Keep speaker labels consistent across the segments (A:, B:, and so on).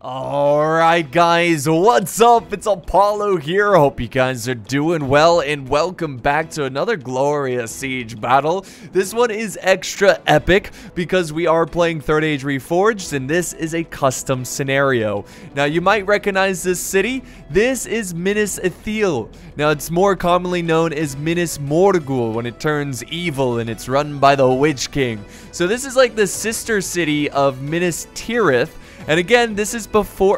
A: Alright guys, what's up? It's Apollo here. Hope you guys are doing well and welcome back to another glorious siege battle. This one is extra epic because we are playing Third Age Reforged and this is a custom scenario. Now you might recognize this city. This is Minas Ithil. Now it's more commonly known as Minas Morgul when it turns evil and it's run by the Witch King. So this is like the sister city of Minas Ithil. And again, this is before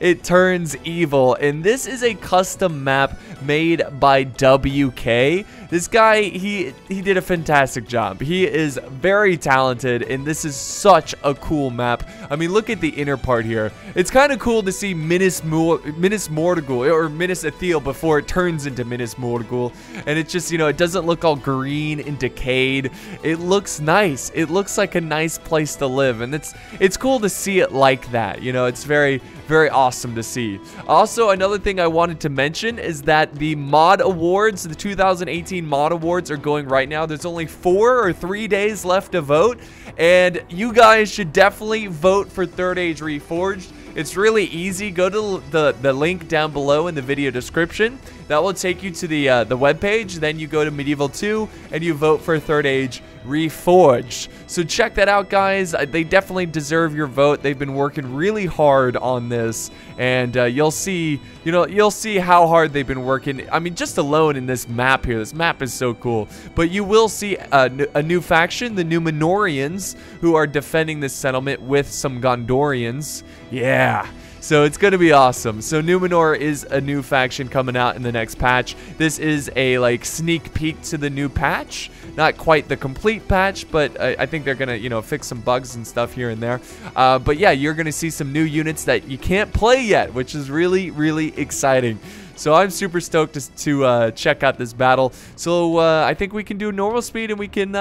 A: it turns evil. And this is a custom map made by WK. This guy, he did a fantastic job. He is very talented, and this is such a cool map. I mean, look at the inner part here. It's kind of cool to see Minas Morgul, or Minas Ithil, before it turns into Minas Morgul. And it just, you know, it doesn't look all green and decayed. It looks nice. It looks like a nice place to live, and it's cool to see it like that. You know, it's very, very awesome to see. Also, another thing I wanted to mention is that the mod awards, the 2018 mod awards, are going right now. There's only 4 or 3 days left to vote, and you guys should definitely vote for Third Age Reforged. It's really easy. Go to the link down below in the video description. That will take you to the webpage. Then you go to Medieval 2 and you vote for Third Age Reforged. So check that out, guys. They definitely deserve your vote. They've been working really hard on this, and you'll see, you'll see how hard they've been working. I mean, just alone in this map here. This map is so cool. But you will see a new faction, the Numenorians, who are defending this settlement with some Gondorians. Yeah. So it's going to be awesome. So Numenor is a new faction coming out in the next patch. This is a like sneak peek to the new patch. Not quite the complete patch, but I think they're going to, fix some bugs and stuff here and there. But yeah, you're going to see some new units that you can't play yet, which is really, really exciting. So I'm super stoked to check out this battle. So I think we can do normal speed and we can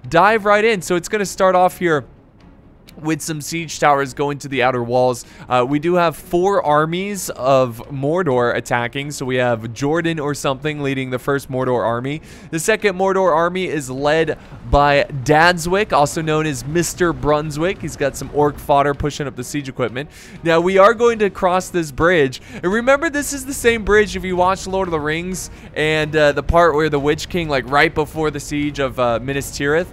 A: dive right in. So it's going to start off here with some siege towers going to the outer walls. We do have 4 armies of Mordor attacking. So we have Jordan or something leading the first Mordor army. The second Mordor army is led by Dadswick, also known as Mr. Brunswick. He's got some orc fodder pushing up the siege equipment. Now we are going to cross this bridge. And remember, this is the same bridge if you watch Lord of the Rings and the part where the Witch King, like right before the siege of Minas Tirith,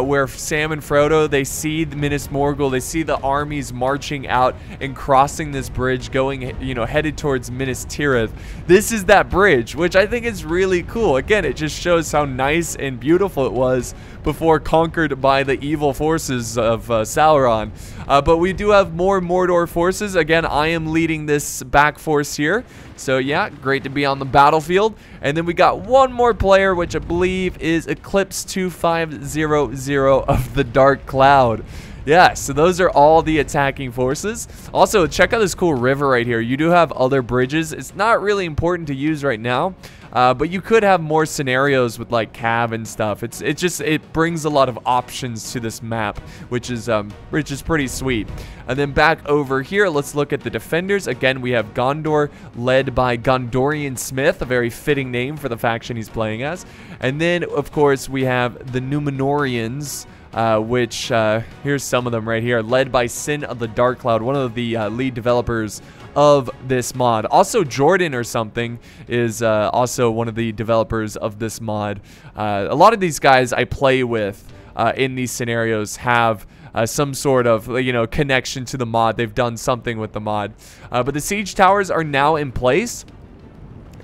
A: where Sam and Frodo, they see the Minas Morgul, they see the armies marching out and crossing this bridge, going, headed towards Minas Tirith. This is that bridge, which I think is really cool. Again, it just shows how nice and beautiful it was before conquered by the evil forces of Sauron. But we do have more Mordor forces. Again, I am leading this back force here. So yeah, great to be on the battlefield. And then we got one more player, which I believe is Eclipse 2500 of the Dark Cloud. Yeah, so those are all the attacking forces. Also, check out this cool river right here. You do have other bridges. It's not really important to use right now. But you could have more scenarios with like Cav and stuff. It brings a lot of options to this map, which is pretty sweet. And then back over here, let's look at the defenders. Again, we have Gondor, led by Gondorian Smith, a very fitting name for the faction he's playing as. And then, of course, we have the Numenorians, which here's some of them right here, led by Sin of the Dark Cloud, one of the lead developers of this mod. Also, Jordan or something is also one of the developers of this mod. A lot of these guys I play with in these scenarios have some sort of, connection to the mod. They've done something with the mod. But the siege towers are now in place.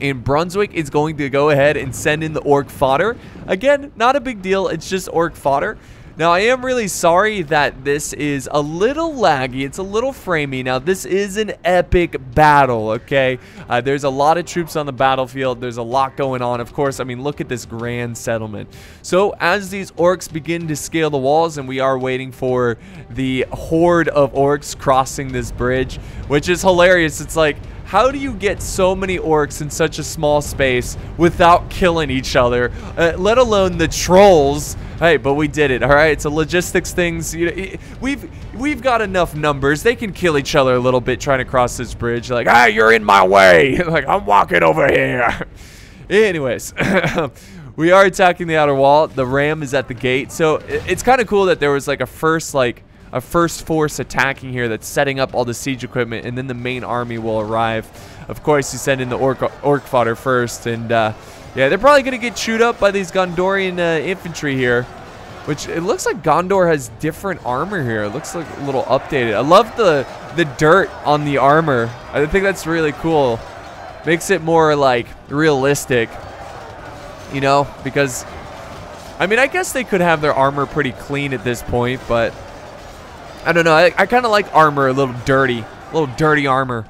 A: And Brunswick is going to go ahead and send in the orc fodder. Again, not a big deal. It's just orc fodder. Now, I am really sorry that this is a little laggy. It's a little framey. Now, this is an epic battle, okay? There's a lot of troops on the battlefield. There's a lot going on. Of course, I mean, look at this grand settlement. So, as these orcs begin to scale the walls, and we are waiting for the horde of orcs crossing this bridge, which is hilarious. It's like, how do you get so many orcs in such a small space without killing each other, let alone the trolls? Hey, but we did it, all right? It's a logistics things. We've got enough numbers. They can kill each other a little bit trying to cross this bridge. Like, ah, you're in my way. Like, I'm walking over here. Anyways, we are attacking the outer wall. The ram is at the gate. So it's kind of cool that there was like a first, like, a first force attacking here that's setting up all the siege equipment, and then the main army will arrive. Of course, you send in the orc fodder first, and yeah, they're probably going to get chewed up by these Gondorian infantry here, which it looks like Gondor has different armor here. It looks like a little updated. I love the dirt on the armor. I think that's really cool. Makes it more like realistic, you know, because I mean, I guess they could have their armor pretty clean at this point, but I don't know. I kind of like armor a little dirty armor.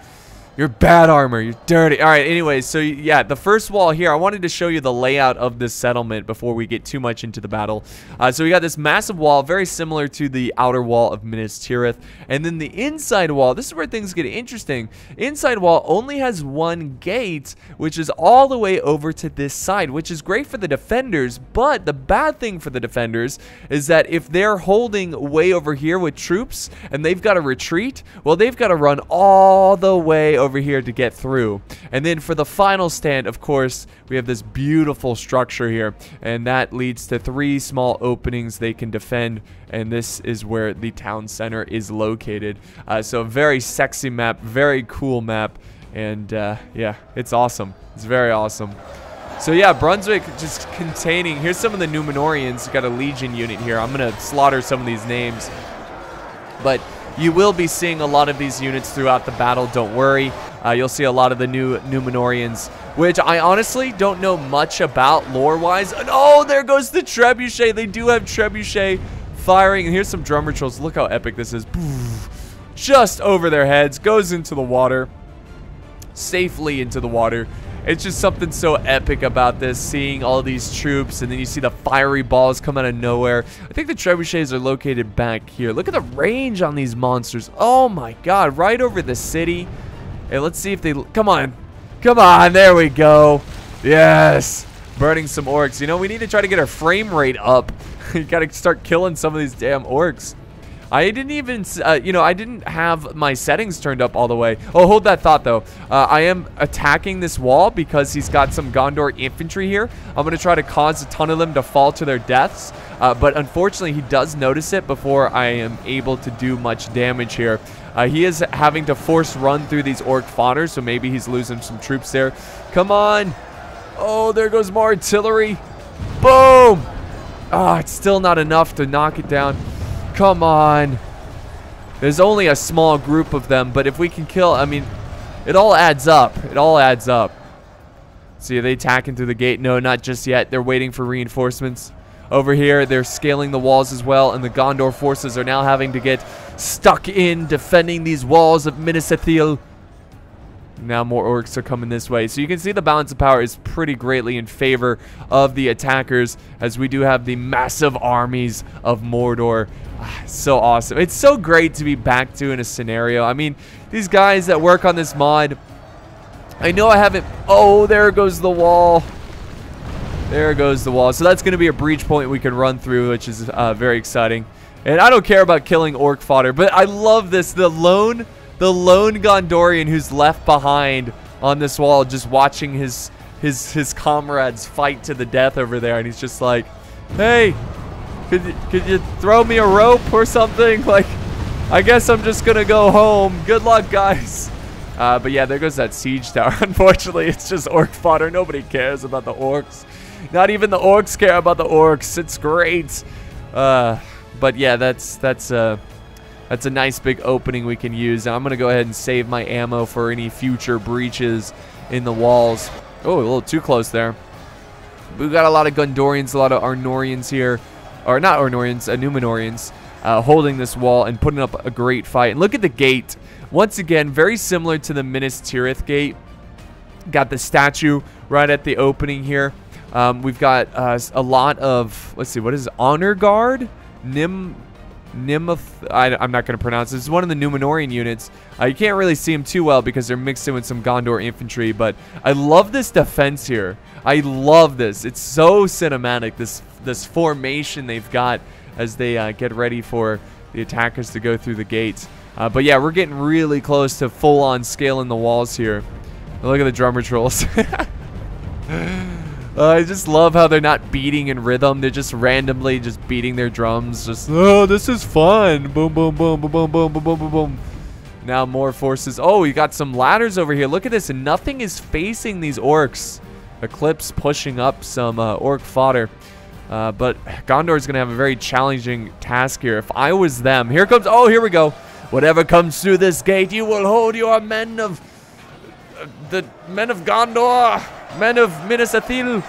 A: You're bad armor. You're dirty. All right, anyways, so yeah, the first wall here, I wanted to show you the layout of this settlement before we get too much into the battle. So we got this massive wall, very similar to the outer wall of Minas Ithil. And then the inside wall, this is where things get interesting. Inside wall only has one gate, which is all the way over to this side, which is great for the defenders. But the bad thing for the defenders is that if they're holding way over here with troops and they've got to retreat, well, they've got to run all the way over here to get through. And then for the final stand, of course, we have this beautiful structure here, and that leads to 3 small openings they can defend, and this is where the town center is located. So a very sexy map, very cool map, and yeah, it's awesome. It's very awesome. So yeah, Brunswick just containing, here's some of the Numenorians. Got a Legion unit here. I'm gonna slaughter some of these names, but you will be seeing a lot of these units throughout the battle, don't worry. You'll see a lot of the new Numenorians, which I honestly don't know much about lore-wise. And oh, there goes the trebuchet. They do have trebuchet firing. And here's some drum rituals. Look how epic this is. Just over their heads, goes into the water, safely into the water. It's just something so epic about this, seeing all these troops, and then you see the fiery balls come out of nowhere. I think the trebuchets are located back here. Look at the range on these monsters. Oh my god, right over the city. Hey, let's see if they... Come on. Come on, there we go. Yes. Burning some orcs. You know, we need to try to get our frame rate up. You gotta start killing some of these damn orcs. I didn't even, you know, I didn't have my settings turned up all the way. Oh, hold that thought, though. I am attacking this wall because he's got some Gondor infantry here. I'm going to try to cause a ton of them to fall to their deaths. But unfortunately, he does notice it before I am able to do much damage here. He is having to force run through these orc fawners, so maybe he's losing some troops there. Come on. Oh, there goes more artillery. Boom. Ah, it's still not enough to knock it down. Come on. There's only a small group of them, but if we can kill, I mean, it all adds up. It all adds up. See, are they attacking through the gate? No, not just yet. They're waiting for reinforcements. Over here, they're scaling the walls as well, and the Gondor forces are now having to get stuck in defending these walls of Minas Ithil. Now more orcs are coming this way. So you can see the balance of power is pretty greatly in favor of the attackers, as we do have the massive armies of Mordor. So awesome. It's so great to be back to in a scenario. I mean, these guys that work on this mod, I know I haven't... Oh, there goes the wall. There goes the wall. So that's going to be a breach point we can run through, which is very exciting. And I don't care about killing orc fodder, but I love this. The lone Gondorian who's left behind on this wall, just watching his comrades fight to the death over there, and he's just like, hey, could you throw me a rope or something? Like, I guess I'm just gonna go home. Good luck, guys. But yeah, there goes that siege tower. Unfortunately, it's just orc fodder. Nobody cares about the orcs. Not even the orcs care about the orcs. It's great. But yeah, that's a nice big opening we can use. Now I'm going to go ahead and save my ammo for any future breaches in the walls. Oh, a little too close there. We've got a lot of Gondorians, a lot of Arnorians here. Or not Arnorians, Numenorians. Holding this wall and putting up a great fight. And look at the gate. Once again, very similar to the Minas Tirith gate. Got the statue right at the opening here. We've got a lot of, let's see, what is it? Honor Guard? I'm not going to pronounce it. It's one of the Numenorian units. You can't really see them too well because they're mixed in with some Gondor infantry, but I love this defense here. I love this. It's so cinematic, this formation they've got as they get ready for the attackers to go through the gates. But yeah, we're getting really close to full-on scaling the walls here. Look at the drummer trolls. I just love how they're not beating in rhythm. They're just randomly just beating their drums. Just, oh, this is fun. Boom, boom, boom, boom, boom, boom, boom, boom, boom, boom. Now more forces. Oh, we got some ladders over here. Look at this. And nothing is facing these orcs. Eclipse pushing up some orc fodder. But Gondor is going to have a very challenging task here. If I was them. Here comes. Oh, here we go. Whatever comes through this gate, you will hold your men of... the men of Gondor. Men of Minas Ithil.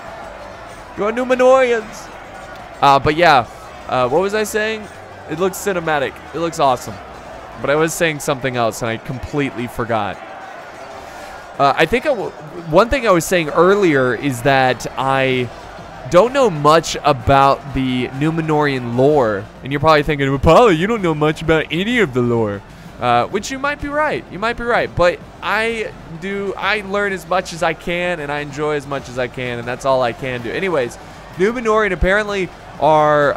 A: Your Numenorians. But yeah. What was I saying? It looks cinematic. It looks awesome. But I was saying something else and I completely forgot. I think one thing I was saying earlier is that I don't know much about the Numenorian lore. And you're probably thinking, well, Paulo, you don't know much about any of the lore. Which you might be right. You might be right. But I learn as much as I can and I enjoy as much as I can. And that's all I can do. Anyways, Numenorian apparently are,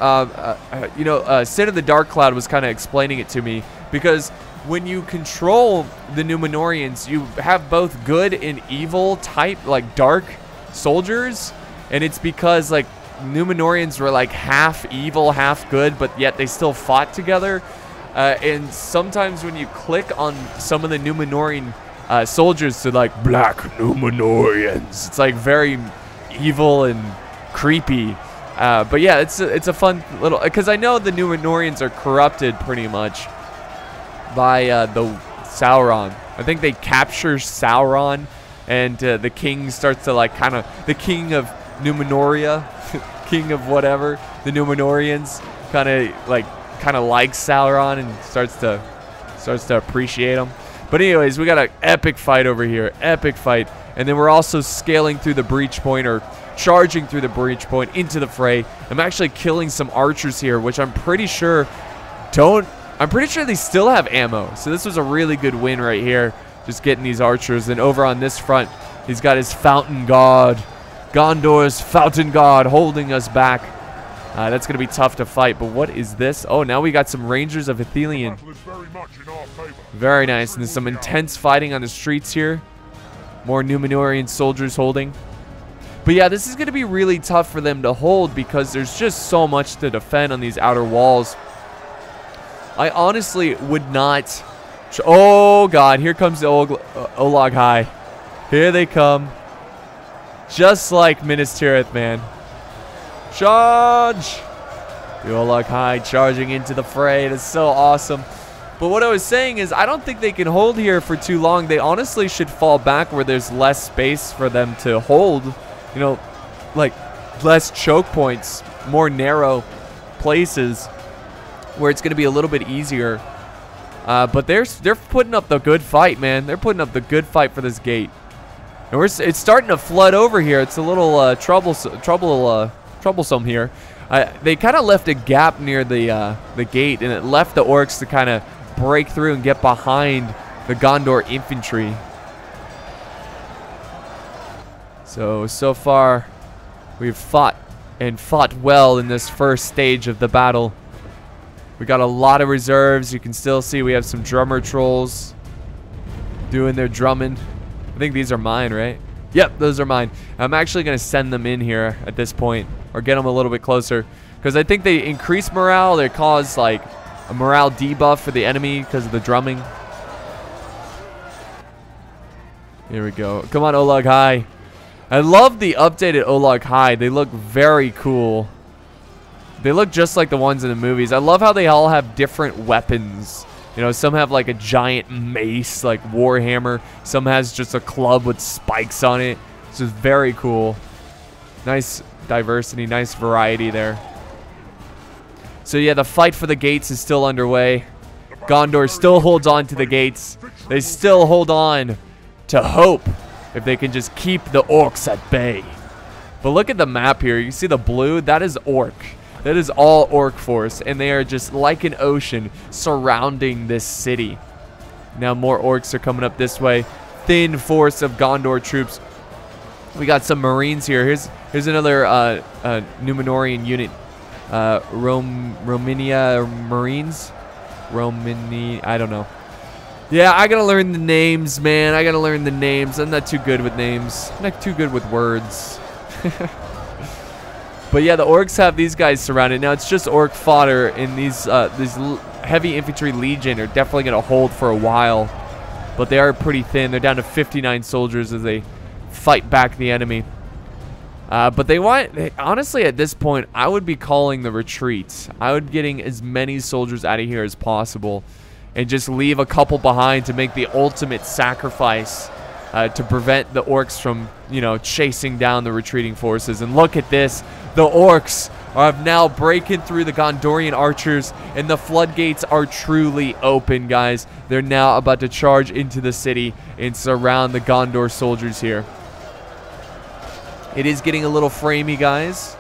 A: Sin of the Dark Cloud was kind of explaining it to me. Because when you control the Numenorians, you have both good and evil type, like dark soldiers. And it's because like Numenorians were like half evil, half good, but yet they still fought together. And sometimes when you click on some of the Numenorian soldiers to like black Numenorians, it's like very evil and creepy. But yeah, it's a fun little, because I know the Numenorians are corrupted pretty much by the Sauron. I think they capture Sauron, and the king starts to like kind of, the king of Numenoria, king of whatever, the Numenorians kind of likes Sauron and starts to appreciate him. But anyways, we got an epic fight over here, epic fight, and then we're also scaling through the breach point, or charging through the breach point into the fray. I'm actually killing some archers here, which I'm pretty sure they still have ammo. So this was a really good win right here, just getting these archers. And over on this front, he's got his fountain god, Gondor's fountain god, holding us back. That's going to be tough to fight. But what is this? Oh, now we got some Rangers of Ithilien. Very nice. And there's some intense fighting on the streets here. More Numenorian soldiers holding. But yeah, this is going to be really tough for them to hold because there's just so much to defend on these outer walls. I honestly would not... Oh, God. Here comes the Olag High. Here they come. Just like Minas Ithil, man. Charge! The Olag High charging into the fray. That's so awesome. But what I was saying is I don't think they can hold here for too long. They honestly should fall back where there's less space for them to hold. You know, like less choke points, more narrow places where it's going to be a little bit easier. But they're putting up the good fight, man. They're putting up the good fight for this gate. And it's starting to flood over here. It's a little troublesome here. They kind of left a gap near the gate, and it left the orcs to kind of break through and get behind the Gondor infantry. So far, we've fought well in this first stage of the battle. We got a lot of reserves. You can still see we have some drummer trolls doing their drumming. I think these are mine, right? Yep, those are mine. I'm actually going to send them in here at this point, or get them a little bit closer, because I think they increase morale. They cause like a morale debuff for the enemy because of the drumming. Here we go. Come on, Olag High. I love the updated Olag High. They look very cool. They look just like the ones in the movies. I love how they all have different weapons. You know, some have like a giant mace, like Warhammer. Some has just a club with spikes on it. It's just very cool. Nice diversity, nice variety there. So yeah, the fight for the gates is still underway. Gondor still holds on to the gates. They still hold on to hope if they can just keep the orcs at bay. But look at the map here. You see the blue? That is orc. That is all orc force, and they are just like an ocean surrounding this city. Now more orcs are coming up this way. Thin force of Gondor troops. We got some marines here. Here's another Numenorian unit. Romania Marines. I don't know. Yeah, I gotta learn the names, man. I gotta learn the names. I'm not too good with names. I'm not too good with words. But yeah, the orcs have these guys surrounded. Now it's just orc fodder, and these heavy infantry legion are definitely going to hold for a while. But they are pretty thin. They're down to 59 soldiers as they fight back the enemy. But honestly, at this point, I would be calling the retreat. I would getting as many soldiers out of here as possible and just leave a couple behind to make the ultimate sacrifice to prevent the orcs from, you know, chasing down the retreating forces. And look at this. The orcs are now breaking through the Gondorian archers, and the floodgates are truly open, guys. They're now about to charge into the city and surround the Gondor soldiers here. It is getting a little framey, guys.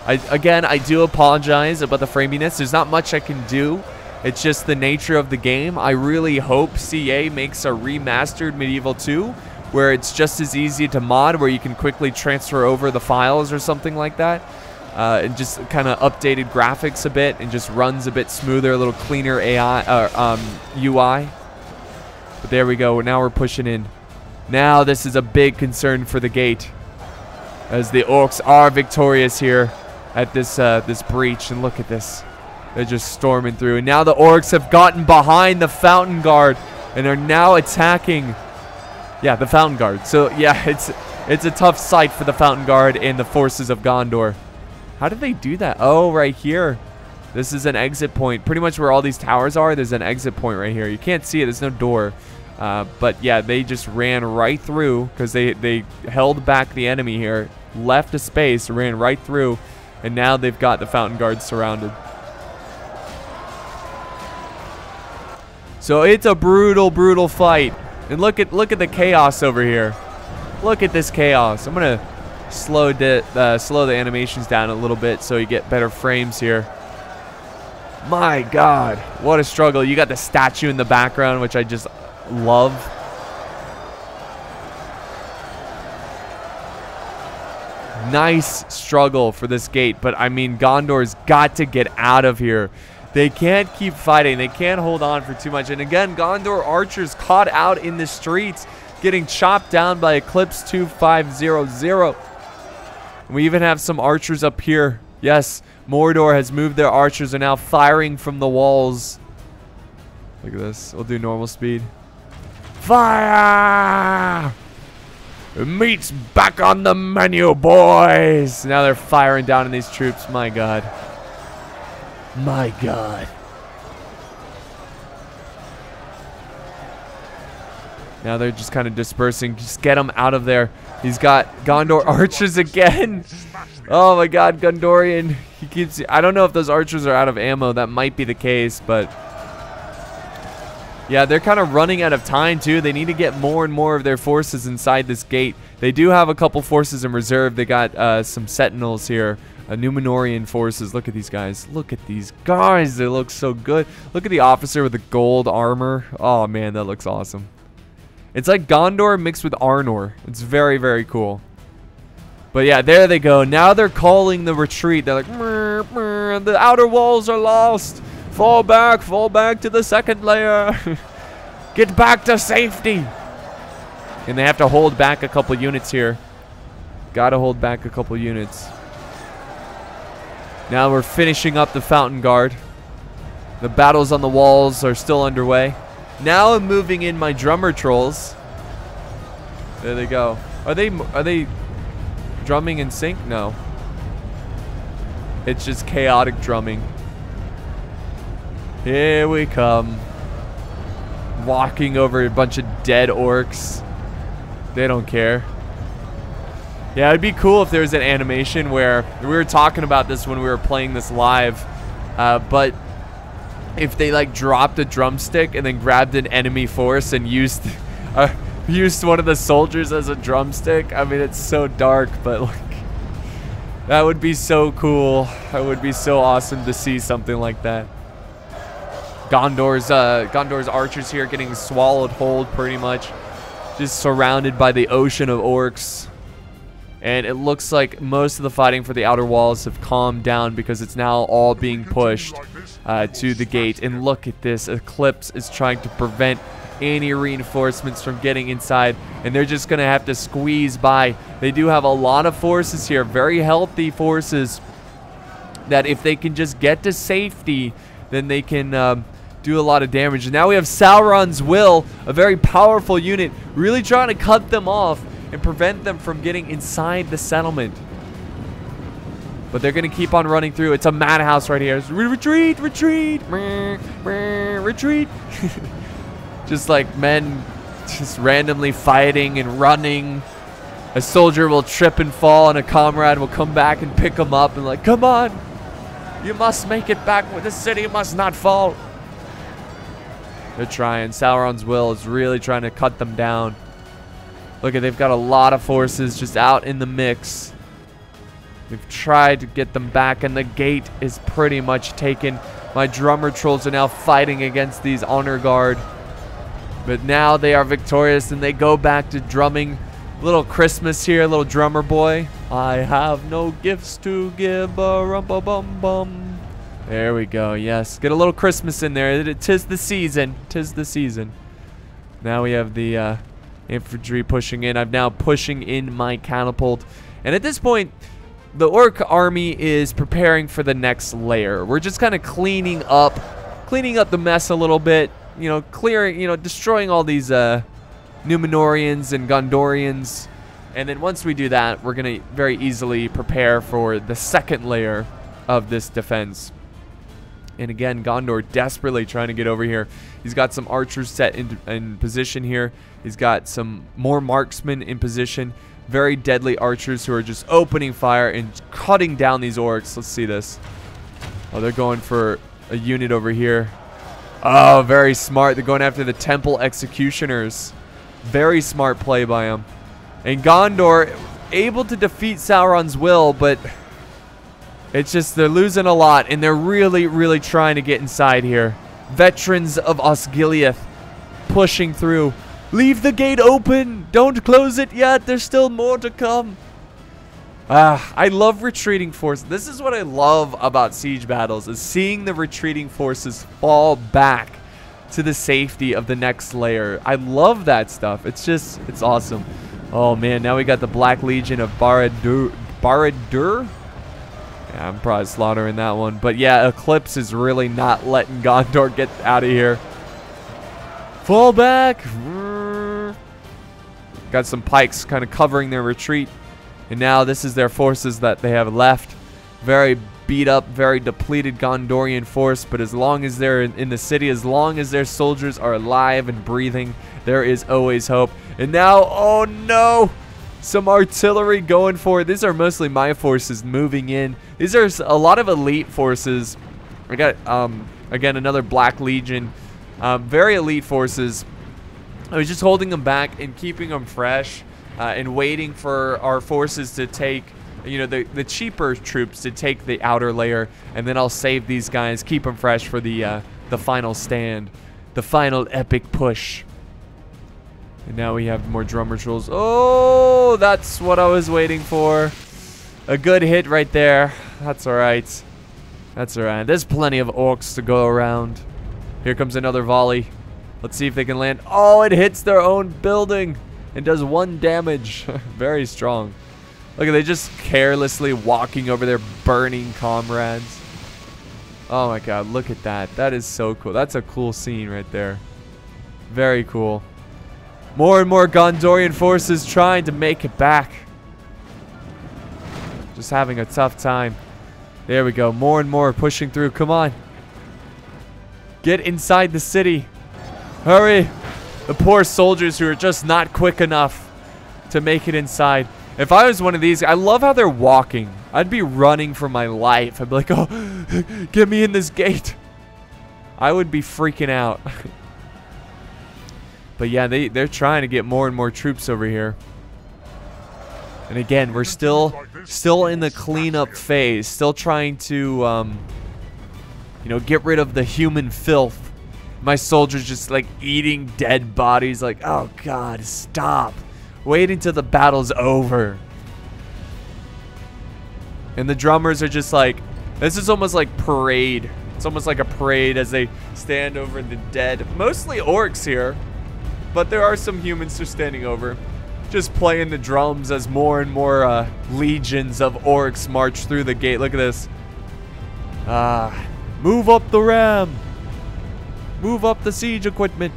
A: Again, I do apologize about the framiness. There's not much I can do. It's just the nature of the game. I really hope CA makes a remastered Medieval 2 where it's just as easy to mod, where you can quickly transfer over the files or something like that. And just kind of updated graphics a bit and just runs a bit smoother, a little cleaner UI. But there we go. Now we're pushing in. Now this is a big concern for the gate, as the orcs are victorious here at this this breach. And look at this. They're just storming through. And now the orcs have gotten behind the Fountain Guard and are now attacking, yeah, the Fountain Guard. So yeah, it's a tough sight for the Fountain Guard and the forces of Gondor. How did they do that? Oh, right here. This is an exit point. Pretty much where all these towers are, there's an exit point right here. You can't see it. There's no door. But yeah, they just ran right through because they held back the enemy here, left a space, ran right through, and now they've got the Fountain Guard surrounded. So it's a brutal, brutal fight. And look at the chaos over here. Look at this chaos. I'm gonna slow the animations down a little bit so you get better frames here. My God, what a struggle. You got the statue in the background, which I just love. Nice struggle for this gate, but I mean, Gondor's got to get out of here. They can't keep fighting. They can't hold on for too much. And again, Gondor archers caught out in the streets, getting chopped down by Eclipse 2500. We even have some archers up here. Yes, Mordor has moved their archers, are now firing from the walls. Look at this. We'll do normal speed. Fire! Meat's back on the menu, boys. Now they're firing down on these troops. My God. My God. Now they're just kind of dispersing. Just get them out of there. He's got Gondor archers again. Oh my God, Gondorian. He keeps. I don't know if those archers are out of ammo. That might be the case, but yeah, they're kind of running out of time too. They need to get more and more of their forces inside this gate. They do have a couple forces in reserve. They got some sentinels here. Numenorian forces. Look at these guys. Look at these guys. They look so good. Look at the officer with the gold armor. Oh man, that looks awesome. It's like Gondor mixed with Arnor. It's very, very cool. But yeah, there they go. Now they're calling the retreat. They're like, "Mrr, mrr, the outer walls are lost. Fall back to the second layer. Get back to safety." And they have to hold back a couple units here. Gotta hold back a couple units. Now we're finishing up the Fountain Guard. The battles on the walls are still underway. Now I'm moving in my drummer trolls. There they go. Are they drumming in sync? No. It's just chaotic drumming. Here we come. Walking over a bunch of dead orcs. They don't care. Yeah, it'd be cool if there was an animation where we were talking about this when we were playing this live, but if they like dropped a drumstick and then grabbed an enemy force and used one of the soldiers as a drumstick. I mean, it's so dark, but like that would be so cool. That would be so awesome to see something like that. Gondor's archers here getting swallowed whole pretty much, just surrounded by the ocean of orcs. And it looks like most of the fighting for the outer walls have calmed down because it's now all being pushed to the gate. And look at this. Eclipse is trying to prevent any reinforcements from getting inside, and they're just going to have to squeeze by. They do have a lot of forces here, very healthy forces, that if they can just get to safety, then they can do a lot of damage. And now we have Sauron's Will, a very powerful unit, really trying to cut them off and prevent them from getting inside the settlement. But they're going to keep on running through. It's a madhouse right here. Retreat, retreat, retreat. Just like men just randomly fighting and running. A soldier will trip and fall, and a comrade will come back and pick him up and like, come on. You must make it back. The city must not fall. They're trying. Sauron's Will is really trying to cut them down. Look at, they've got a lot of forces just out in the mix. We've tried to get them back, and the gate is pretty much taken. My drummer trolls are now fighting against these honor guard. But now they are victorious, and they go back to drumming. Little Christmas here, little drummer boy. I have no gifts to give, bum. There we go, yes. Get a little Christmas in there. Tis the season. Tis the season. Now we have the infantry pushing in. I'm now pushing in my catapult. And at this point, the orc army is preparing for the next layer. We're just kind of cleaning up the mess a little bit. You know, clearing, you know, destroying all these Numenorians and Gondorians. And then once we do that, we're going to very easily prepare for the second layer of this defense. And again, Gondor desperately trying to get over here. He's got some archers set in position here. He's got some more marksmen in position. Very deadly archers who are just opening fire and cutting down these orcs. Let's see this. Oh, they're going for a unit over here. Oh, very smart. They're going after the temple executioners. Very smart play by them. And Gondor able to defeat Sauron's Will, but it's just they're losing a lot, and they're really, really trying to get inside here. Veterans of Osgiliath pushing through. Leave the gate open. Don't close it yet. There's still more to come. I love retreating forces. This is what I love about siege battles, is seeing the retreating forces fall back to the safety of the next layer. I love that stuff. It's just, it's awesome. Oh man, now we got the Black Legion of Barad-dûr. Yeah, I'm probably slaughtering that one. But yeah, Eclipse is really not letting Gondor get out of here. Fall back. Got some pikes kind of covering their retreat. And now this is their forces that they have left. Very beat up, very depleted Gondorian force. But as long as they're in the city, as long as their soldiers are alive and breathing, there is always hope. And now, oh no! Some artillery going for it. These are mostly my forces moving in. These are a lot of elite forces. I got, again, another Black Legion. Very elite forces. I was just holding them back and keeping them fresh and waiting for our forces to take, you know, the cheaper troops to take the outer layer. And then I'll save these guys, keep them fresh for the final stand, the final epic push. And now we have more drummer trolls. Oh, that's what I was waiting for. A good hit right there. That's all right. That's all right. There's plenty of orcs to go around. Here comes another volley. Let's see if they can land. Oh, it hits their own building and does 1 damage. Very strong. Look at, they just carelessly walking over their burning comrades. Oh my god, look at that. That is so cool. That's a cool scene right there. Very cool. More and more Gondorian forces trying to make it back. Just having a tough time. There we go. More and more pushing through. Come on. Get inside the city. Hurry. The poor soldiers who are just not quick enough to make it inside. If I was one of these, I love how they're walking. I'd be running for my life. I'd be like, oh, get me in this gate. I would be freaking out. But yeah, they're trying to get more and more troops over here. And again, we're still in the cleanup phase. Still trying to, you know, get rid of the human filth. My soldiers just like eating dead bodies. Like, oh god, stop. Wait until the battle's over. And the drummers are just like, this is almost like parade. It's almost like a parade as they stand over the dead. Mostly orcs here. but there are some humans they're standing over. Just playing the drums as more and more legions of orcs march through the gate. Look at this. Move up the ram. Move up the siege equipment.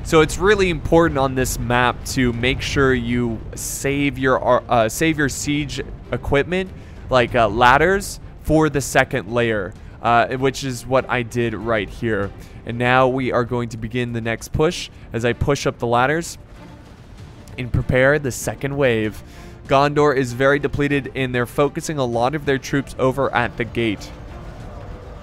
A: So it's really important on this map to make sure you save your siege equipment, like ladders, for the second layer, which is what I did right here. And now we are going to begin the next push as I push up the ladders and prepare the second wave. Gondor is very depleted, and they're focusing a lot of their troops over at the gate.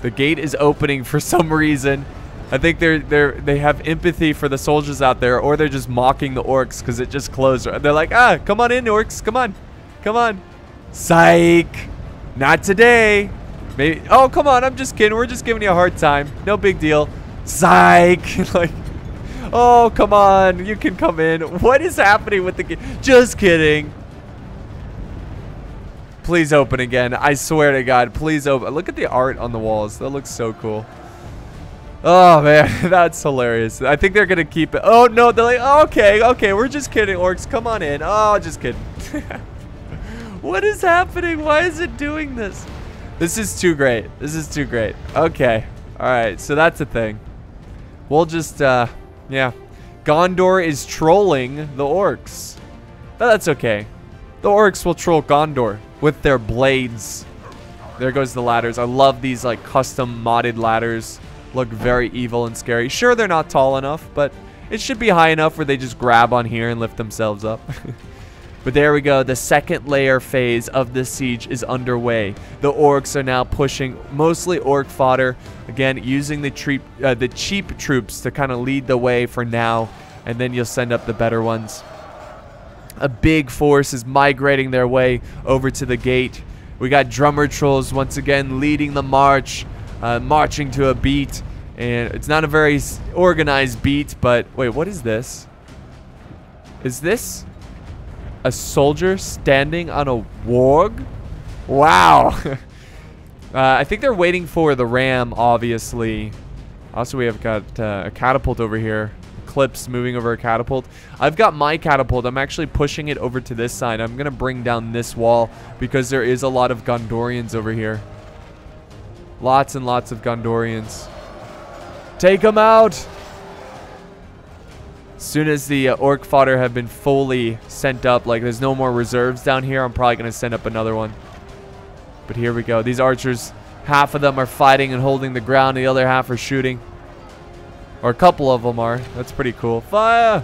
A: The gate is opening for some reason. I think they have empathy for the soldiers out there, or they're just mocking the orcs because it just closed. They're like, come on in, orcs, come on, come on. Psych, not today. Maybe. Oh, come on, I'm just kidding. We're just giving you a hard time. No big deal. Psych. Like, oh, come on, you can come in. What is happening with the gate? Just kidding. Please open again. I swear to God, please open. Look at the art on the walls. That looks so cool. Oh, man, that's hilarious. I think they're going to keep it. Oh, no, they're like, oh, okay, we're just kidding, orcs. Come on in. Oh, just kidding. What is happening? Why is it doing this? This is too great. This is too great. Okay. All right, so that's a thing. We'll just, yeah. Gondor is trolling the orcs. But that's okay. The orcs will troll Gondor with their blades. There goes the ladders. I love these like custom modded ladders. Look very evil and scary. Sure, they're not tall enough, but it should be high enough where they just grab on here and lift themselves up. But there we go. The second layer phase of this siege is underway. The orcs are now pushing mostly orc fodder. Again, using the cheap troops to kind of lead the way for now. And then you'll send up the better ones. A big force is migrating their way over to the gate. We got drummer trolls once again leading the march, marching to a beat. And it's not a very organized beat, but wait, what is this? Is this a soldier standing on a warg? Wow. I think they're waiting for the ram, obviously. Also, we have got a catapult over here. Clips moving over a catapult. I've got my catapult. I'm actually pushing it over to this side. I'm gonna bring down this wall because there is a lot of Gondorians over here. Lots and lots of Gondorians. Take them out. As soon as the orc fodder have been fully sent up, like there's no more reserves down here, I'm probably gonna send up another one. But here we go. These archers, half of them are fighting and holding the ground, the other half are shooting. Or a couple of them are. That's pretty cool. Fire!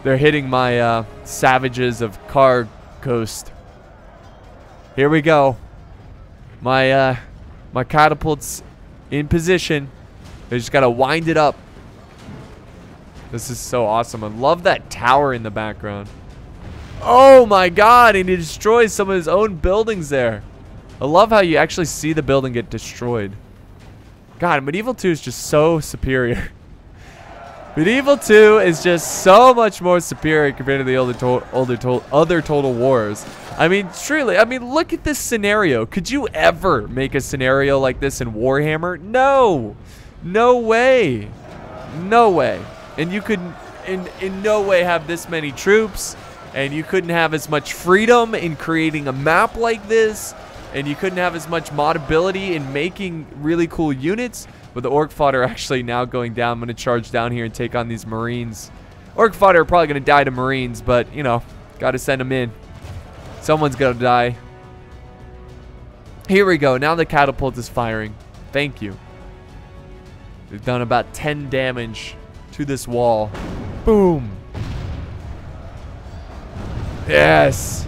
A: They're hitting my savages of Car Coast. Here we go. My catapult's in position. They just gotta wind it up. This is so awesome. I love that tower in the background. Oh my God! And he destroys some of his own buildings there. I love how you actually see the building get destroyed. God, Medieval 2 is just so superior. Medieval 2 is just so much more superior compared to the other Total Wars. I mean, truly, I mean, look at this scenario. Could you ever make a scenario like this in Warhammer? No. No way. No way. And you could in no way have this many troops, and you couldn't have as much freedom in creating a map like this. And you couldn't have as much modability in making really cool units. But the orc fodder actually now going down. I'm going to charge down here and take on these marines. Orc fodder are probably going to die to marines, but, you know, got to send them in. Someone's going to die. Here we go. Now the catapult is firing. Thank you. We've done about 10 damage to this wall. Boom. Yes.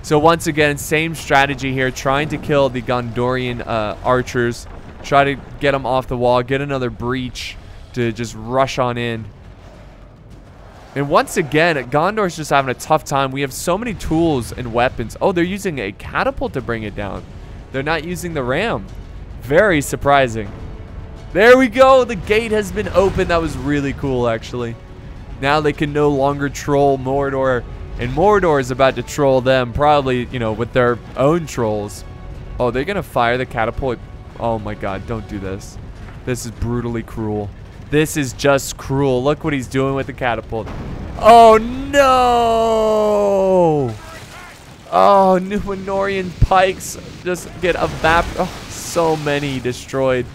A: So once again, same strategy here, trying to kill the Gondorian archers. Try to get them off the wall, get another breach to just rush on in. And once again, Gondor's just having a tough time. We have so many tools and weapons. Oh, they're using a catapult to bring it down. They're not using the ram. Very surprising. There we go. The gate has been opened. That was really cool, actually. Now they can no longer troll Mordor. And Mordor is about to troll them, probably, you know, with their own trolls. Oh, they're going to fire the catapult. Oh, my God. Don't do this. This is brutally cruel. This is just cruel. Look what he's doing with the catapult. Oh, no. Oh, Númenórean pikes just get evaporated. Oh, so many destroyed.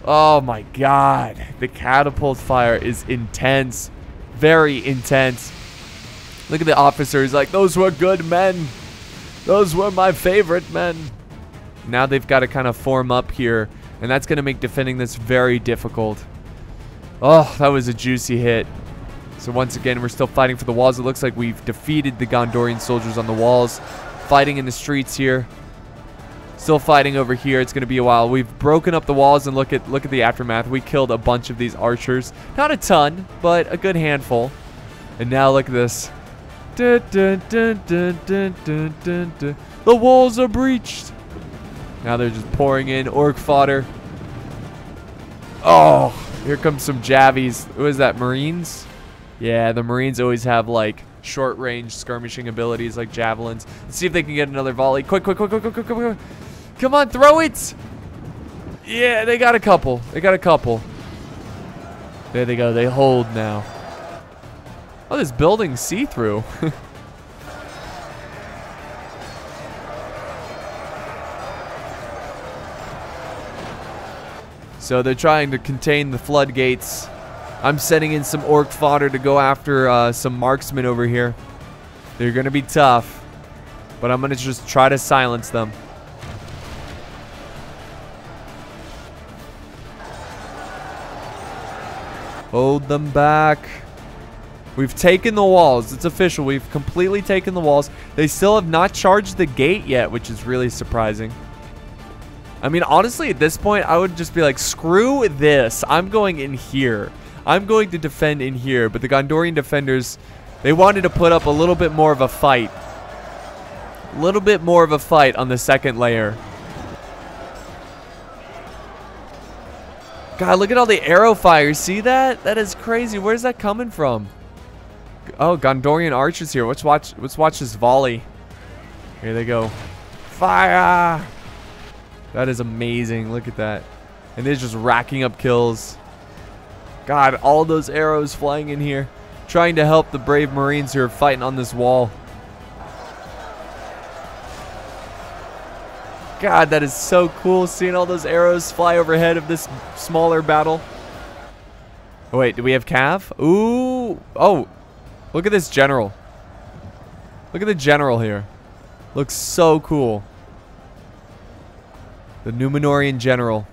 A: Oh, my God. The catapult fire is intense. Very intense. Look at the officers. Like, those were good men. Those were my favorite men. Now they've got to kind of form up here. And that's going to make defending this very difficult. Oh, that was a juicy hit. So once again, we're still fighting for the walls. It looks like we've defeated the Gondorian soldiers on the walls. Fighting in the streets here. Still fighting over here. It's going to be a while. We've broken up the walls, and look at the aftermath. We killed a bunch of these archers. Not a ton, but a good handful. And now look at this. Dun, dun, dun, dun, dun, dun, dun, dun. The walls are breached. Now they're just pouring in orc fodder. Oh, here comes some javies. Who is that, Marines? Yeah, the Marines always have like short-range skirmishing abilities like javelins. Let's see if they can get another volley. Quick, quick, quick, quick, quick, quick, quick. Come on, throw it. Yeah, they got a couple. They got a couple. There they go. They hold now. Oh, this building's see-through. So they're trying to contain the floodgates. I'm setting in some orc fodder to go after some marksmen over here. They're going to be tough, but I'm going to just try to silence them. Hold them back. We've taken the walls. It's official. We've completely taken the walls. They still have not charged the gate yet, which is really surprising. I mean, honestly, at this point, I would just be like, screw this. I'm going in here. I'm going to defend in here. But the Gondorian defenders, they wanted to put up a little bit more of a fight. A little bit more of a fight on the second layer. God, look at all the arrow fire. See that? That is crazy. Where's that coming from? Oh, Gondorian archers here. Let's watch this volley. Here they go. Fire! That is amazing. Look at that. And they're just racking up kills. God, all those arrows flying in here. Trying to help the brave Marines who are fighting on this wall. God, that is so cool seeing all those arrows fly overhead of this smaller battle. Oh, wait, do we have Cav? Ooh. Oh, look at this general. Look at the general here. Looks so cool. The Númenórean general.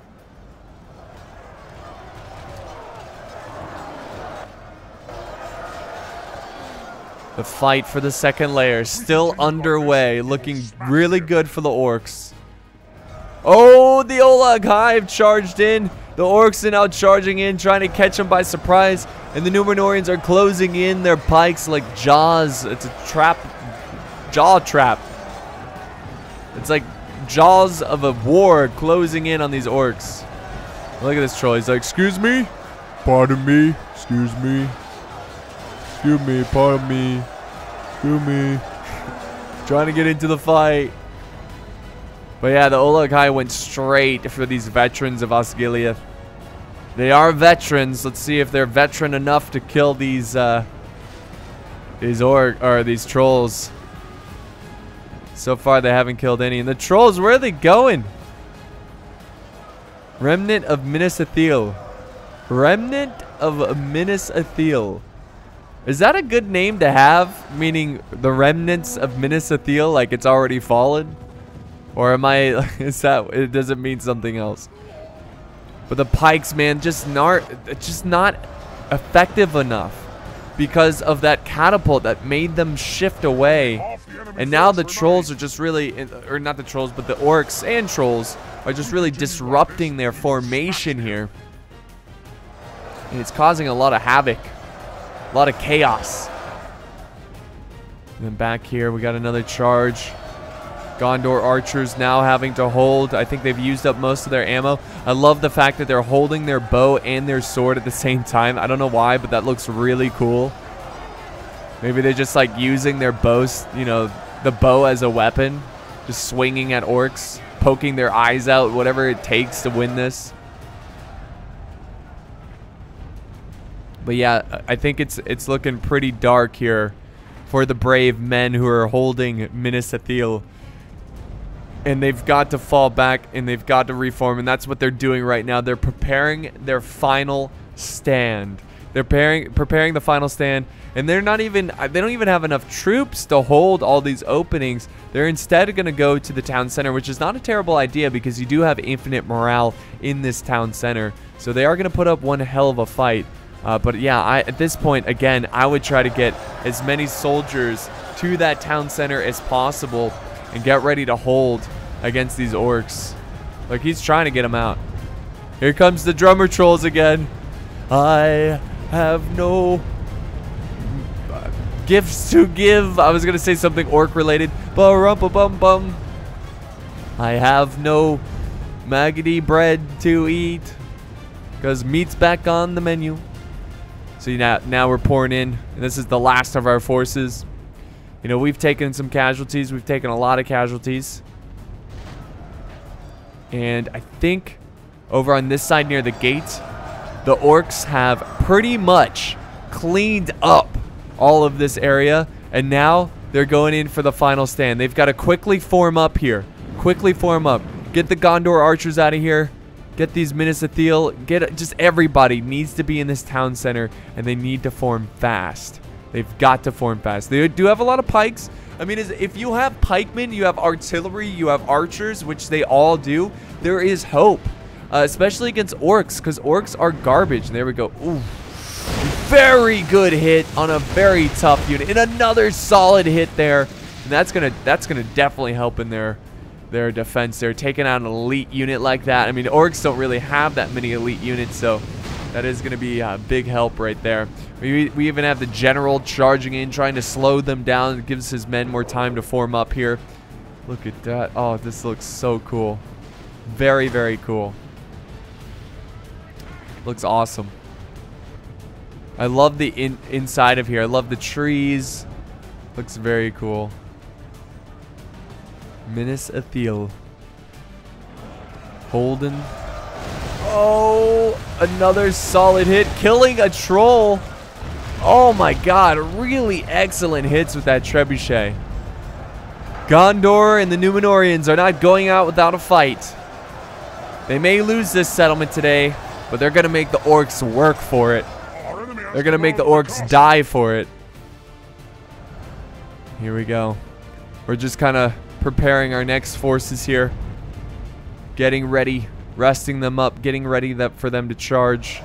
A: The fight for the second layer still underway. Looking really good for the orcs. Oh, the Olag Hive charged in. The orcs are now charging in, trying to catch them by surprise. And the Númenóreans are closing in their pikes like jaws. It's a trap. Jaw trap. It's like jaws of a war closing in on these orcs. Look at this troll. He's like, excuse me? Pardon me? Excuse me? Excuse me, pardon me. Excuse me. Trying to get into the fight. But yeah, the Olag Hive went straight for these veterans of Osgiliath. They are veterans. Let's see if they're veteran enough to kill these trolls. So far, they haven't killed any. And the trolls, where are they going? Remnant of Minas Ithil. Remnant of Minas Ithil. Is that a good name to have? Meaning the remnants of Minas Ithil, like it's already fallen? Or am I, it doesn't mean something else. But the pikes, man, just not effective enough. Because of that catapult that made them shift away. And now the trolls are just really, or not the trolls, but the orcs and trolls are just really disrupting their formation here. And it's causing a lot of havoc. A lot of chaos. And then back here, we got another charge. Gondor archers now having to hold. I think they've used up most of their ammo. I love the fact that they're holding their bow and their sword at the same time. I don't know why, but that looks really cool. Maybe they're just like using their bows, you know, the bow as a weapon. Just swinging at orcs, poking their eyes out, whatever it takes to win this. But yeah, I think it's looking pretty dark here for the brave men who are holding Minas Ithil. And they've got to fall back and they've got to reform, and that's what they're doing right now. They're preparing their final stand. They're preparing the final stand, and they don't even have enough troops to hold all these openings. They're instead going to go to the town center, which is not a terrible idea because you do have infinite morale in this town center. So they are going to put up one hell of a fight. But yeah, at this point, again, I would try to get as many soldiers to that town center as possible and get ready to hold against these orcs. Like, he's trying to get them out. Here comes the drummer trolls again. I have no gifts to give. I was going to say something orc related. Ba-rum-ba-bum-bum. I have no maggoty bread to eat because meat's back on the menu. So now we're pouring in. And this is the last of our forces. You know, we've taken some casualties. We've taken a lot of casualties. And I think over on this side near the gate, the orcs have pretty much cleaned up all of this area. And now they're going in for the final stand. They've got to quickly form up here. Quickly form up. Get the Gondor archers out of here. Get these Minas Ithil. Just everybody needs to be in this town center. And they need to form fast. They've got to form fast. They do have a lot of pikes. I mean, if you have pikemen, you have artillery, you have archers, which they all do, there is hope. Especially against orcs, because orcs are garbage. And there we go. Ooh. Very good hit on a very tough unit. And another solid hit there. And that's gonna definitely help in their defense. They're taking out an elite unit like that. I mean, orcs don't really have that many elite units, so that is going to be a big help right there. We even have the general charging in, trying to slow them down. It gives his men more time to form up here. Look at that. Oh, this looks so cool. Very, very cool. Looks awesome. I love the inside of here. I love the trees. Looks very cool. Minas Ithil. Holden. Oh, another solid hit. Killing a troll. Oh my god. Really excellent hits with that trebuchet. Gondor and the Númenóreans are not going out without a fight. They may lose this settlement today, but they're going to make the orcs work for it. They're going to make the orcs die for it. Here we go. We're just kind of preparing our next forces here. Getting ready. Resting them up. Getting ready for them to charge.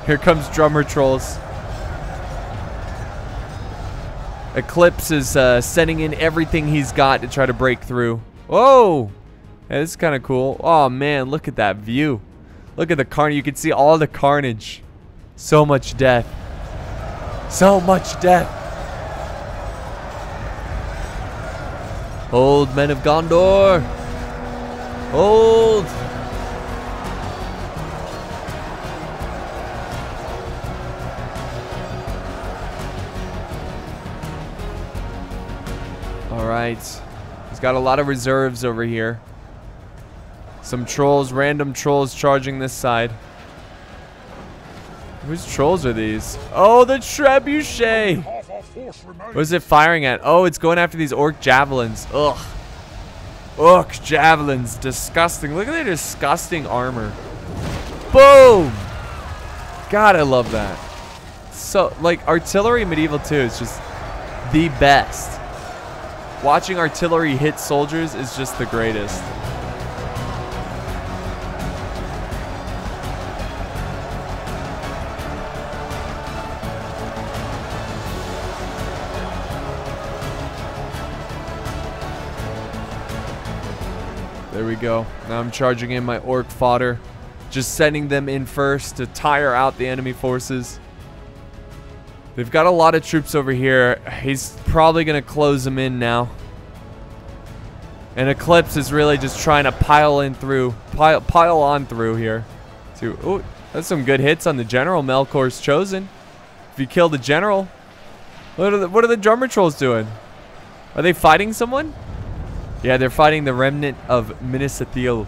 A: Here comes drummer trolls. Eclipse is sending in everything he's got to try to break through. Whoa! Yeah, this is kind of cool. Oh man, look at that view. Look at the carnage. You can see all the carnage. So much death. So much death. Hold, Men of Gondor. Hold. All right. He's got a lot of reserves over here. Some trolls, random trolls charging this side. Whose trolls are these? Oh, the trebuchet! What is it firing at? Oh, it's going after these orc javelins. Ugh. Orc javelins. Disgusting. Look at their disgusting armor. Boom! God, I love that. So, like, artillery in Medieval 2 is just the best. Watching artillery hit soldiers is just the greatest. There we go. Now I'm charging in my orc fodder. Just sending them in first to tire out the enemy forces. They've got a lot of troops over here. He's probably going to close them in now. And Eclipse is really just trying to pile on through here. Oh, that's some good hits on the general. Melkor's chosen. If you kill the general, what are the drummer trolls doing? Are they fighting someone? Yeah, they're fighting the remnant of Minas Ithil.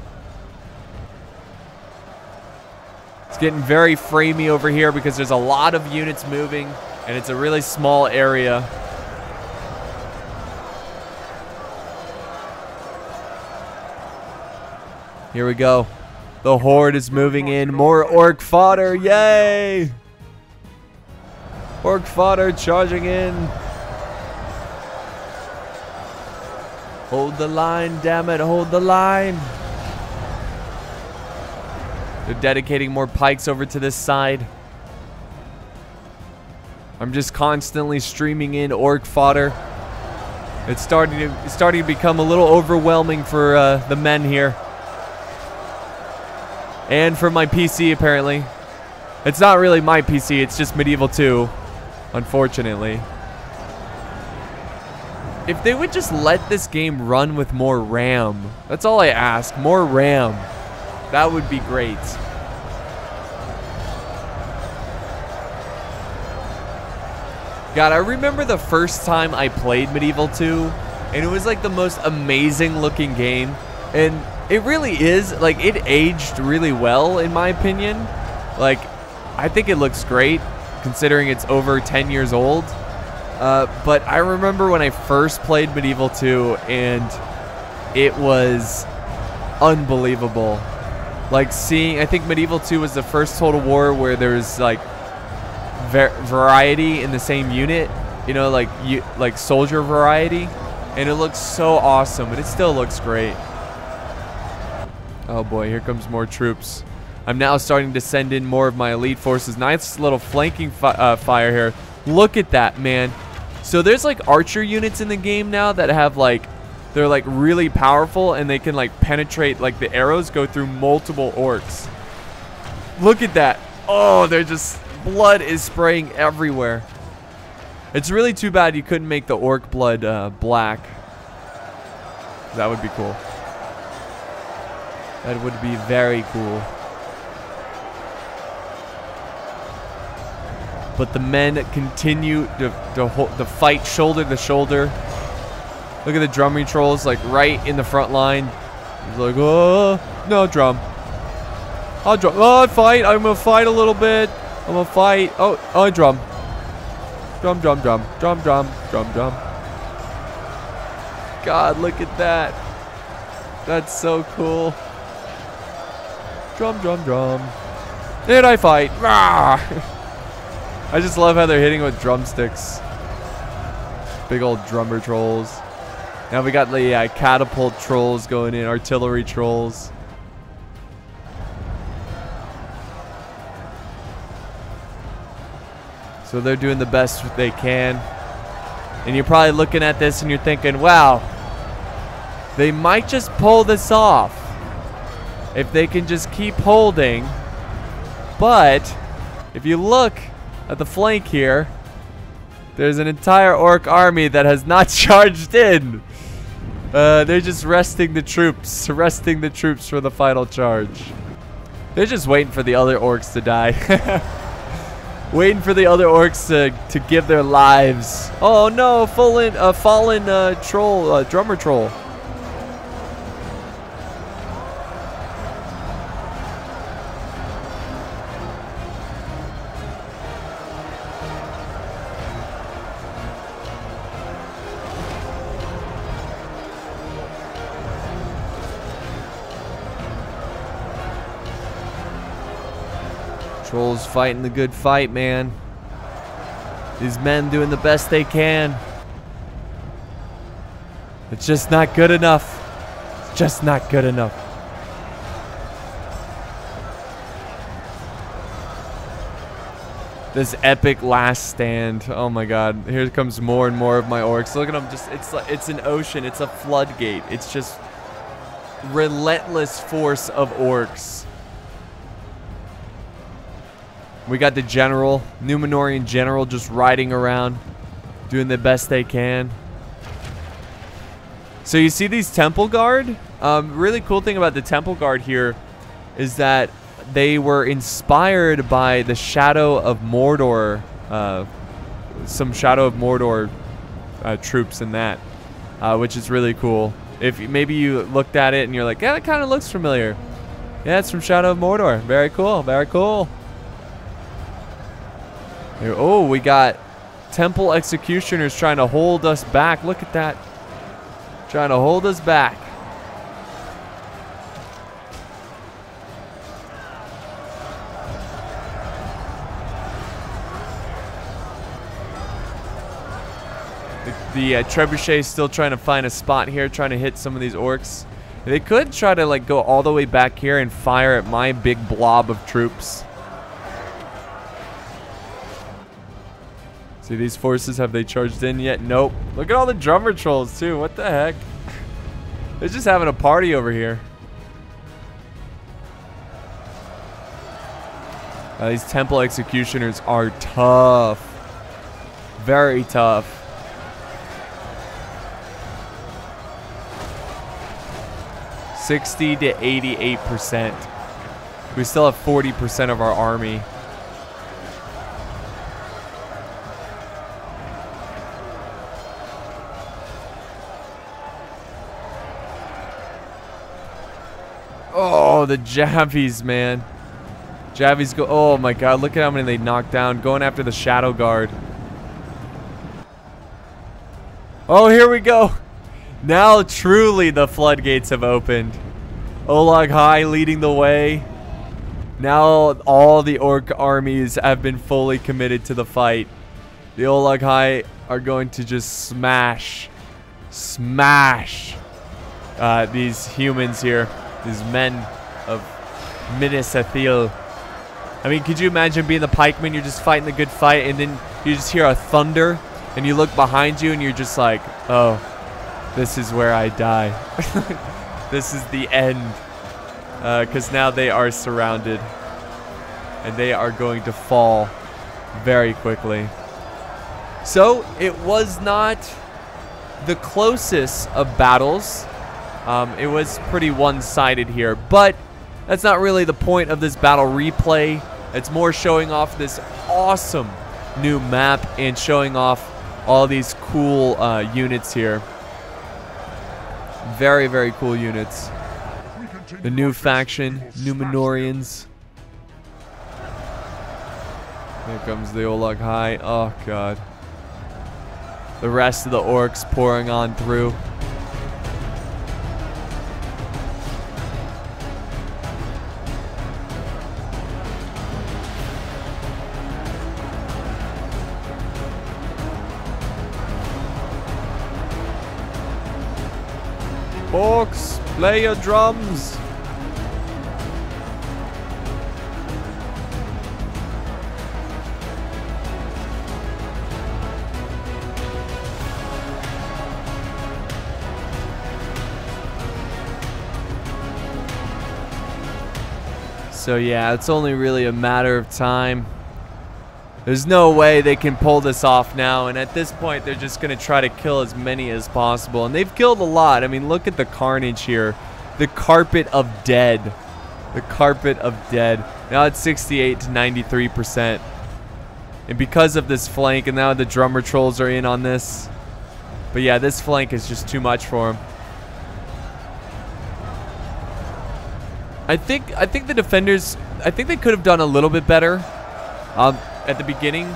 A: It's getting very framey over here because there's a lot of units moving, and it's a really small area. Here we go. The horde is moving in. More orc fodder. Yay! Orc fodder charging in. Hold the line, damn it. Hold the line. They're dedicating more pikes over to this side. I'm just constantly streaming in orc fodder. It's starting to become a little overwhelming for the men here. And for my PC, apparently. It's not really my PC, it's just Medieval 2, unfortunately. If they would just let this game run with more RAM, that's all I ask, more RAM. That would be great. God, I remember the first time I played Medieval 2, and it was like the most amazing looking game. And it really is, like, it aged really well, in my opinion. Like, I think it looks great, considering it's over 10 years old. But I remember when I first played Medieval 2, and it was unbelievable. Like, seeing, I think Medieval 2 was the first Total War where there's, like, variety in the same unit. You know, like soldier variety. And it looks so awesome, but it still looks great. Oh boy, here comes more troops. I'm now starting to send in more of my elite forces. Nice little flanking fire here. Look at that, man. So there's like archer units in the game now that have like, they're like really powerful and they can like penetrate, like the arrows go through multiple orcs. Look at that. Oh, they're just, blood is spraying everywhere. It's really too bad you couldn't make the orc blood black. That would be cool. That would be very cool. But the men continue to fight shoulder to shoulder. Look at the drumming trolls, like right in the front line. He's like, oh, no drum. I'll drum. Oh, I fight. I'm gonna fight a little bit. I'm gonna fight. Oh, I drum. Drum, drum, drum, drum, drum, drum, drum. God, look at that. That's so cool. Drum, drum, drum. And I fight. Rah! I just love how they're hitting with drumsticks. Big old drummer trolls. Now we got the catapult trolls going in, artillery trolls. So they're doing the best they can. And you're probably looking at this and you're thinking, wow, they might just pull this off if they can just keep holding. But if you look at the flank here, there's an entire orc army that has not charged in. They're just resting the troops for the final charge. They're just waiting for the other orcs to die. Waiting for the other orcs to give their lives. Oh no, fallen troll, drummer troll. Trolls fighting the good fight, man. These men doing the best they can. It's just not good enough. It's just not good enough. This epic last stand. Oh my god. Here comes more and more of my orcs. Look at them. Just it's an ocean. It's a floodgate. It's just relentless force of orcs. We got the general, Numenorian general, just riding around, doing the best they can. So you see these temple guard? Really cool thing about the temple guard here is that they were inspired by the Shadow of Mordor, some Shadow of Mordor troops in that, which is really cool. If maybe you looked at it and you're like, yeah, that kind of looks familiar. Yeah, it's from Shadow of Mordor. Very cool. Very cool. Here, oh, we got Temple Executioners trying to hold us back. Look at that. Trying to hold us back. The Trebuchet is still trying to find a spot here, trying to hit some of these orcs. They could try to like go all the way back here and fire at my big blob of troops. See these forces, have they charged in yet? Nope. Look at all the drummer trolls too. What the heck? They're just having a party over here. These Temple Executioners are tough. Very tough. (60 to 88%). We still have 40% of our army. Oh, the Javies, man. Javies go. Oh my god, look at how many they knocked down. Going after the Shadow Guard. Oh, here we go. Now truly the floodgates have opened. Olag High leading the way. Now all the orc armies have been fully committed to the fight. The Olag High are going to just smash these humans here. These men of Minas Ithil. I mean, could you imagine being the pikeman? You're just fighting the good fight, and then you just hear a thunder, and you look behind you, and you're just like, oh, this is where I die. This is the end. Because now they are surrounded, and they are going to fall very quickly. So, it was not the closest of battles. It was pretty one-sided here, but that's not really the point of this battle replay. It's more showing off this awesome new map and showing off all these cool units here. Very, very cool units. The new faction, Numenorians. Here comes the Olag High. Oh, God. The rest of the orcs pouring on through. Orcs, play your drums. So yeah, it's only really a matter of time. There's no way they can pull this off now, and at this point they're just going to try to kill as many as possible, and they've killed a lot. I mean, look at the carnage here. The carpet of dead. The carpet of dead. Now it's 68 to 93%. And because of this flank, and now the drummer trolls are in on this. But yeah, this flank is just too much for them. I think the defenders, I think they could have done a little bit better at the beginning.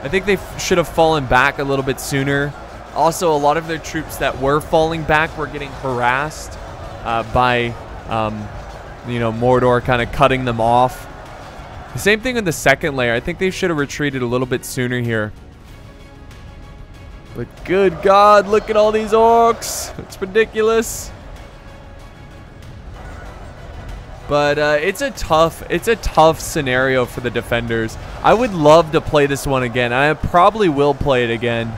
A: I think they should have fallen back a little bit sooner. Also, a lot of their troops that were falling back were getting harassed by, you know, Mordor kind of cutting them off. The same thing in the second layer. I think they should have retreated a little bit sooner here. But good God, look at all these orcs. It's ridiculous. But it's a tough scenario for the defenders. I would love to play this one again. I probably will play it again.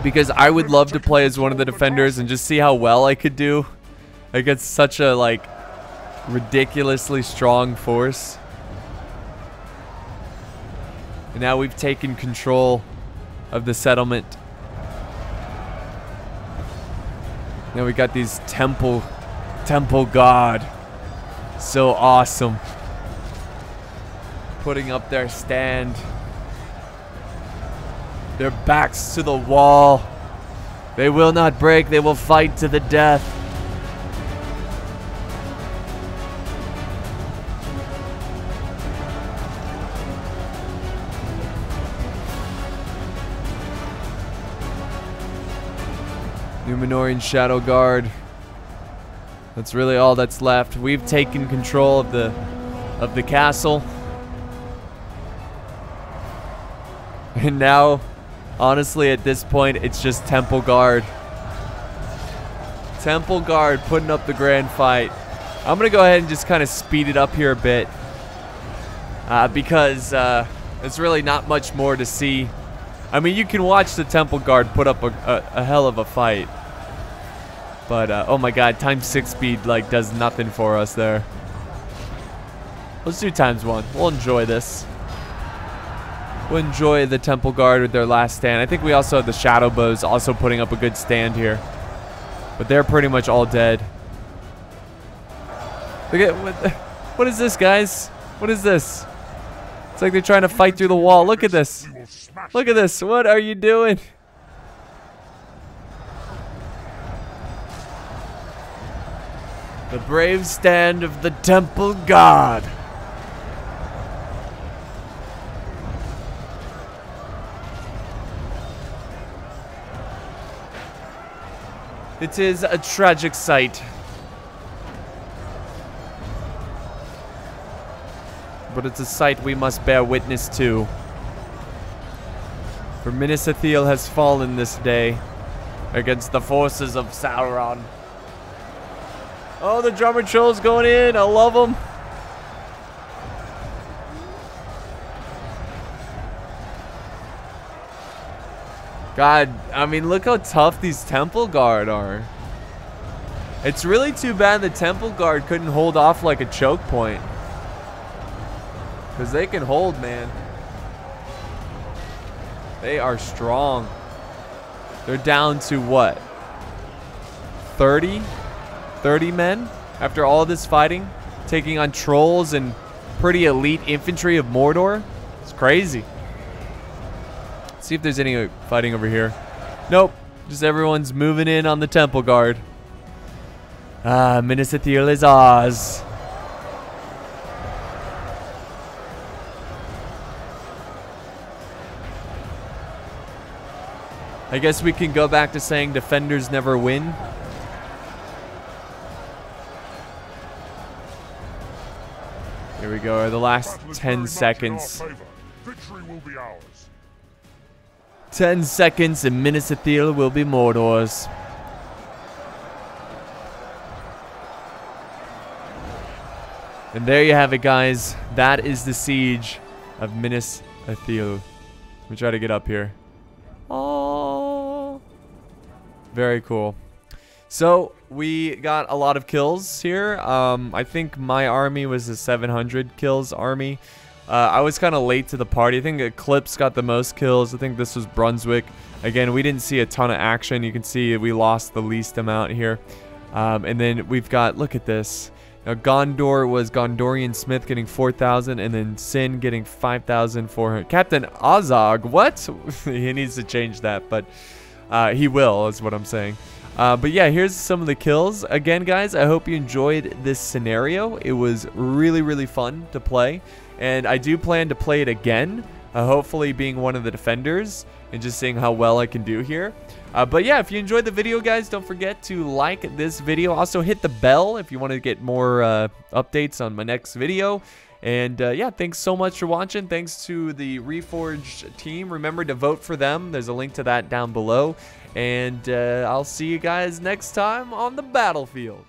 A: Because I would love to play as one of the defenders and just see how well I could do against such a, like, ridiculously strong force. And now we've taken control of the settlement. Now we got these temple guard. So awesome. Putting up their stand. Their backs to the wall. They will not break. They will fight to the death. Numenorean Shadow Guard. That's really all that's left. We've taken control of the castle. And now, honestly, at this point, it's just Temple Guard. Temple Guard putting up the grand fight. I'm going to go ahead and just kind of speed it up here a bit. Because there's really not much more to see. I mean, you can watch the Temple Guard put up a hell of a fight. But, oh my god, ×6 speed, like, does nothing for us there. Let's do ×1. We'll enjoy this. We'll enjoy the Temple Guard with their last stand. I think we also have the Shadow Bows also putting up a good stand here. But they're pretty much all dead. Look at, what is this, guys? What is this? It's like they're trying to fight through the wall. Look at this. Look at this. What are you doing? The brave stand of the Temple Guard. It is a tragic sight. But it's a sight we must bear witness to. For Minas Ithil has fallen this day against the forces of Sauron. Oh, the drummer troll's going in. I love them. God, I mean, look how tough these Temple Guard are. It's really too bad the Temple Guard couldn't hold off like a choke point. Because they can hold, man. They are strong. They're down to what? 30 men after all this fighting, taking on trolls and pretty elite infantry of Mordor. It's crazy. Let's see if there's any fighting over here. Nope, just everyone's moving in on the Temple Guard. Ah, Minas Ithil is ours. I guess we can go back to saying defenders never win. Here we go, the last 10 seconds. 10 seconds and Minas Ithil will be Mordor's. And there you have it, guys. That is the siege of Minas Ithil. Let me try to get up here. Oh, very cool. So we got a lot of kills here. I think my army was a 700 kills army. I was kind of late to the party. I think Eclipse got the most kills. I think this was Brunswick. Again, we didn't see a ton of action. You can see we lost the least amount here. And then we've got, look at this. Now Gondor was Gondorian Smith getting 4,000, and then Sin getting 5,400. Captain Azog, what? He needs to change that, but he will, is what I'm saying. But yeah, here's some of the kills. Again, guys, I hope you enjoyed this scenario. It was really, really fun to play, and I do plan to play it again, hopefully being one of the defenders and just seeing how well I can do here. But yeah, if you enjoyed the video, guys, don't forget to like this video. Also, hit the bell if you want to get more updates on my next video. And yeah, thanks so much for watching. Thanks to the Reforged team. Remember to vote for them. There's a link to that down below. And I'll see you guys next time on the battlefield.